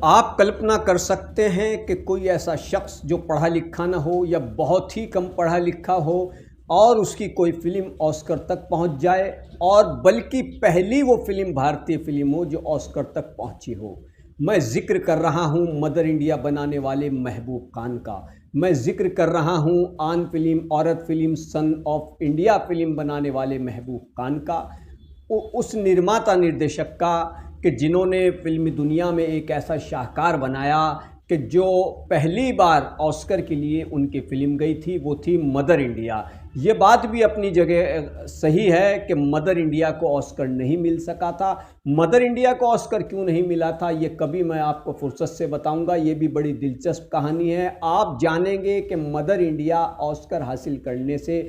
आप कल्पना कर सकते हैं कि कोई ऐसा शख्स जो पढ़ा लिखा ना हो या बहुत ही कम पढ़ा लिखा हो और उसकी कोई फिल्म ऑस्कर तक पहुंच जाए, और बल्कि पहली वो फिल्म भारतीय फिल्म हो जो ऑस्कर तक पहुंची हो। मैं जिक्र कर रहा हूं मदर इंडिया बनाने वाले महबूब खान का। मैं जिक्र कर रहा हूं आन फिल्म, औरत film, son of India film बनाने वाले महबूब खान का, उस निर्माता निर्देशक का कि जिन्होंने फिल्मी दुनिया में एक ऐसा शाहकार बनाया कि जो पहली बार ऑस्कर के लिए उनकी फिल्म गई थी वो थी मदर इंडिया। ये बात भी अपनी जगह सही है कि मदर इंडिया को ऑस्कर नहीं मिल सका था। मदर इंडिया को ऑस्कर क्यों नहीं मिला था ये कभी मैं आपको फुर्सत से बताऊंगा। ये भी बड़ी दिलचस्प कहानी है। आप जानेंगे कि मदर इंडिया ऑस्कर हासिल करने से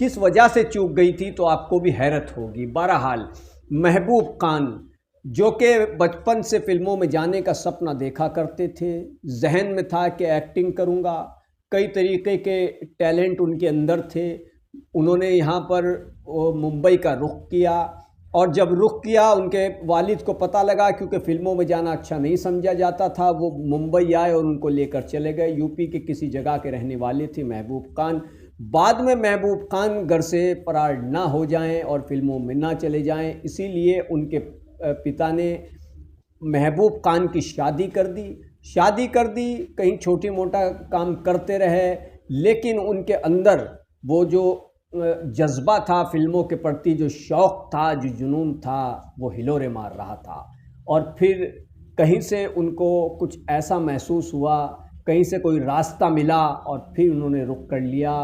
किस वजह से चूक गई थी तो आपको भी हैरत होगी। बहरहाल महबूब खान जो कि बचपन से फिल्मों में जाने का सपना देखा करते थे, जहन में था कि एक्टिंग करूंगा, कई तरीके के टैलेंट उनके अंदर थे। उन्होंने यहाँ पर मुंबई का रुख किया, और जब रुख किया उनके वालिद को पता लगा, क्योंकि फिल्मों में जाना अच्छा नहीं समझा जाता था, वो मुंबई आए और उनको लेकर चले गए। यूपी के किसी जगह के रहने वाले थे महबूब खान। बाद में महबूब खान घर से फरार ना हो जाएं और फिल्मों में ना चले जाएं, इसीलिए उनके पिता ने महबूब खान की शादी कर दी। कहीं छोटी मोटा काम करते रहे, लेकिन उनके अंदर वो जो जज्बा था फिल्मों के प्रति, जो शौक़ था, जो जुनून था, वो हिलोरे मार रहा था। और फिर कहीं से उनको कुछ ऐसा महसूस हुआ, कहीं से कोई रास्ता मिला, और फिर उन्होंने रुख कर लिया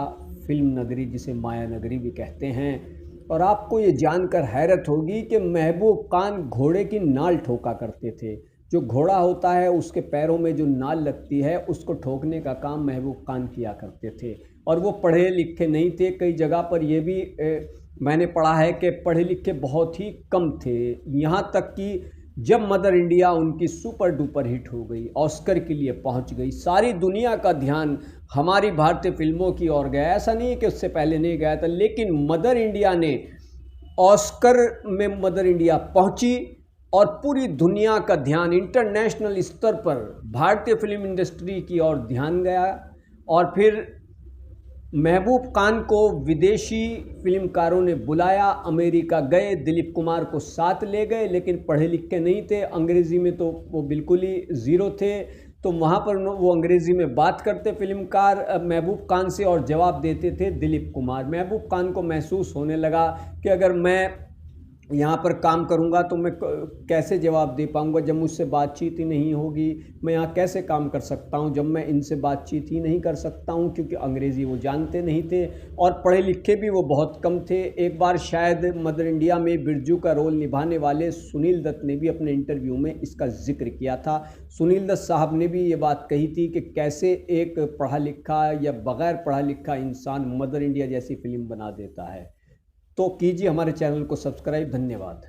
फिल्म नगरी, जिसे माया नगरी भी कहते हैं। और आपको ये जानकर हैरत होगी कि महबूब खान घोड़े की नाल ठोका करते थे। जो घोड़ा होता है उसके पैरों में जो नाल लगती है उसको ठोकने का काम महबूब खान किया करते थे। और वो पढ़े लिखे नहीं थे। कई जगह पर ये भी मैंने पढ़ा है कि पढ़े लिखे बहुत ही कम थे। यहाँ तक कि जब मदर इंडिया उनकी सुपर डुपर हिट हो गई, ऑस्कर के लिए पहुंच गई, सारी दुनिया का ध्यान हमारी भारतीय फिल्मों की ओर गया। ऐसा नहीं है कि उससे पहले नहीं गया था, लेकिन मदर इंडिया ने ऑस्कर में मदर इंडिया पहुंची और पूरी दुनिया का ध्यान इंटरनेशनल स्तर पर भारतीय फिल्म इंडस्ट्री की ओर ध्यान गया। और फिर महबूब खान को विदेशी फिल्मकारों ने बुलाया, अमेरिका गए, दिलीप कुमार को साथ ले गए, लेकिन पढ़े लिखे नहीं थे, अंग्रेज़ी में तो वो बिल्कुल ही ज़ीरो थे। तो वहाँ पर वो अंग्रेज़ी में बात करते फिल्मकार महबूब खान से, और जवाब देते थे दिलीप कुमार। महबूब खान को महसूस होने लगा कि अगर मैं यहाँ पर काम करूँगा तो मैं कैसे जवाब दे पाऊँगा, जब मुझसे बातचीत ही नहीं होगी, मैं यहाँ कैसे काम कर सकता हूँ जब मैं इनसे बातचीत ही नहीं कर सकता हूँ, क्योंकि अंग्रेज़ी वो जानते नहीं थे और पढ़े लिखे भी वो बहुत कम थे। एक बार शायद मदर इंडिया में बिरजू का रोल निभाने वाले सुनील दत्त ने भी अपने इंटरव्यू में इसका जिक्र किया था। सुनील दत्त साहब ने भी ये बात कही थी कि कैसे एक पढ़ा लिखा या बग़ैर पढ़ा लिखा इंसान मदर इंडिया जैसी फिल्म बना देता है। तो कीजिए हमारे चैनल को सब्सक्राइब। धन्यवाद।